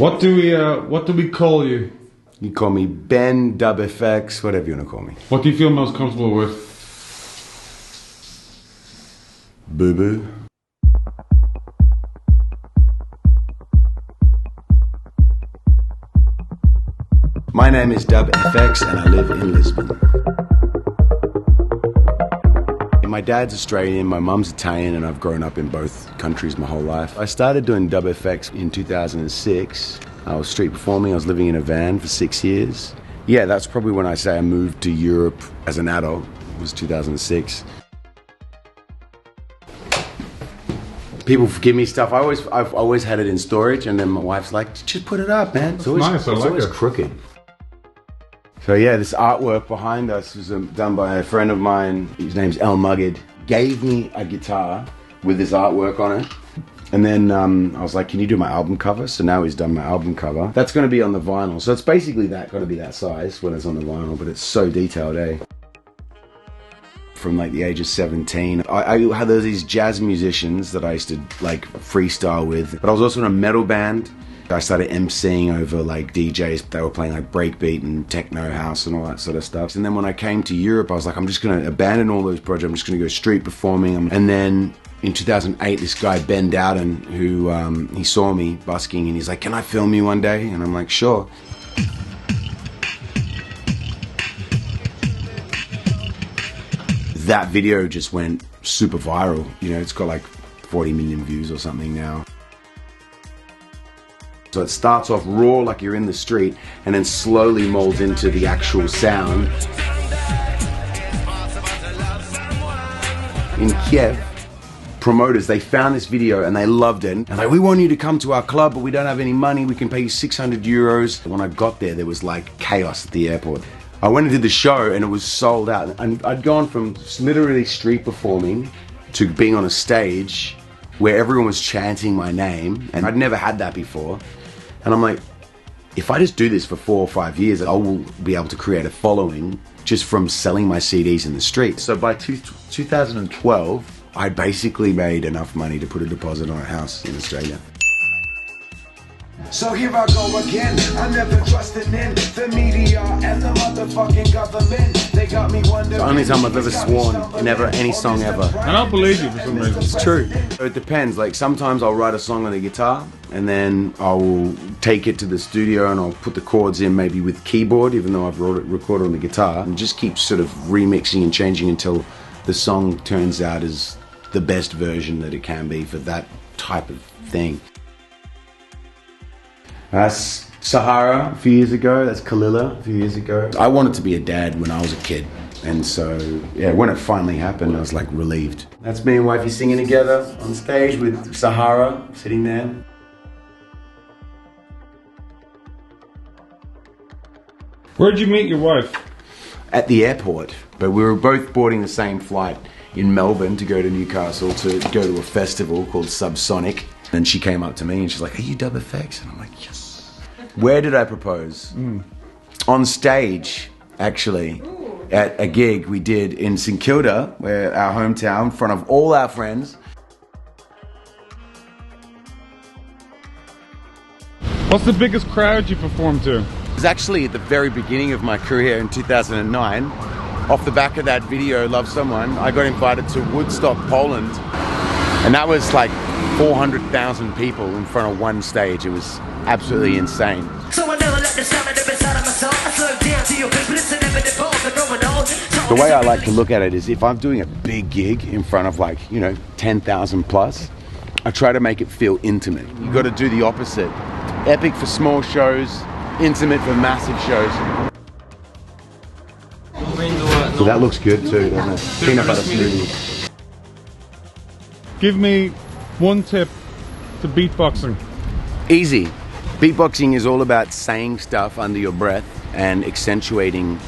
What do we call you? You call me Ben, Deb FX, whatever you want to call me. What do you feel most comfortable with? Boo Boo. My name is Deb FX and I live in Lisbon. My dad's Australian, my mum's Italian, and I've grown up in both countries my whole life. I started doing Deb FX in 2006. I was street performing, I was living in a van for 6 years. Yeah, that's probably when I say I moved to Europe as an adult. It was 2006. People forgive me stuff. I've always had it in storage, and then my wife's like, just put it up, man. It's always, nice, it's always crooked. So yeah, this artwork behind us was done by a friend of mine. His name's El Mugged. Gave me a guitar with this artwork on it. And then I was like, can you do my album cover? So now he's done my album cover. That's going to be on the vinyl. So it's basically going to be that size when it's on the vinyl, but it's so detailed, eh? From like the age of 17. I had these jazz musicians that I used to like freestyle with. But I was also in a metal band. I started emceeing over like DJs. They were playing like breakbeat and techno house and all that sort of stuff. And then when I came to Europe, I was like, I'm just going to abandon all those projects. I'm just going to go street performing. And then in 2008, this guy, Ben Dowden, who he saw me busking and he's like, can I film you one day? And I'm like, sure. That video just went super viral. You know, it's got like 40 million views or something now. So it starts off raw, like you're in the street, and then slowly molds into the actual sound. In Kiev, promoters, they found this video and they loved it. And like, we want you to come to our club, but we don't have any money. We can pay you 600 euros. When I got there, there was like chaos at the airport. I went and did the show and it was sold out. And I'd gone from literally street performing to being on a stage where everyone was chanting my name. And I'd never had that before. And I'm like, if I just do this for 4 or 5 years, I will be able to create a following just from selling my CDs in the street. So by 2012, I basically made enough money to put a deposit on a house in Australia. So here I go again, I never trusted in the media and the motherfucking government. They got me wondering. The only time I've ever sworn in any song ever. I don't believe you for some reason. It's true. It depends, like sometimes I'll write a song on the guitar and then I will take it to the studio and I'll put the chords in maybe with keyboard, even though I've recorded on the guitar, and just keep sort of remixing and changing until the song turns out as the best version that it can be for that type of thing. That's Sahara a few years ago, that's Kalila a few years ago. I wanted to be a dad when I was a kid, and so yeah, when it finally happened, I was like relieved. That's me and wifey singing together on stage with Sahara sitting there. Where'd you meet your wife? At the airport, but we were both boarding the same flight in Melbourne to go to Newcastle to go to a festival called Subsonic. And she came up to me and she's like, are you Deb FX? And I'm like, yes. Where did I propose? On stage, actually. Ooh. At a gig we did in St Kilda, where our hometown, in front of all our friends. What's the biggest crowd you performed to? It was actually at the very beginning of my career in 2009. Off the back of that video, Love Someone, I got invited to Woodstock, Poland. And that was like 400,000 people in front of one stage. It was absolutely insane. The way I like to look at it is if I'm doing a big gig in front of like, 10,000 plus, I try to make it feel intimate. You got to do the opposite. Epic for small shows, intimate for massive shows. So that looks good too, doesn't it? Peanut butter smoothie. Give me one tip to beatboxing. Easy. Beatboxing is all about saying stuff under your breath and accentuating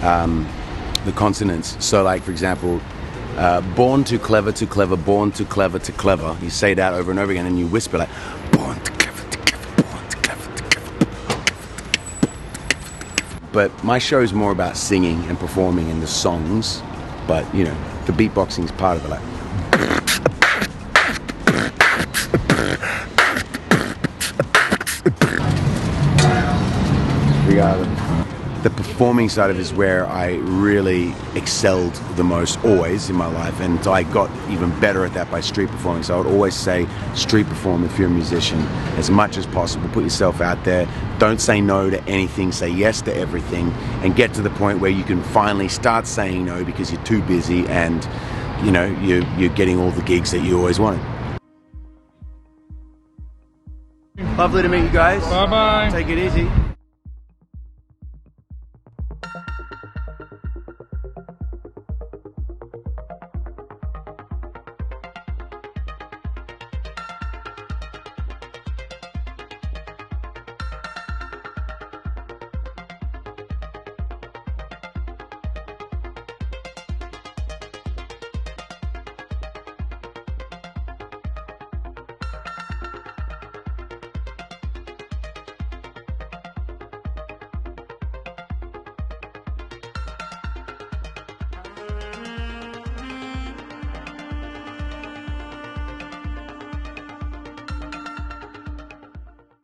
the consonants. So like, for example, born too clever, born too clever, too clever. You say that over and over again and you whisper like, born too clever, too clever, born too clever, too clever. But my show is more about singing and performing in the songs. But, the beatboxing is part of it. Like, Obrigado. The performing side of it is where I really excelled the most always in my life, and I got even better at that by street performing. So I would always say street perform if you're a musician as much as possible. Put yourself out there. Don't say no to anything, say yes to everything, and get to the point where you can finally start saying no because you're too busy and you know you're getting all the gigs that you always wanted. Lovely to meet you guys. Bye bye. Take it easy.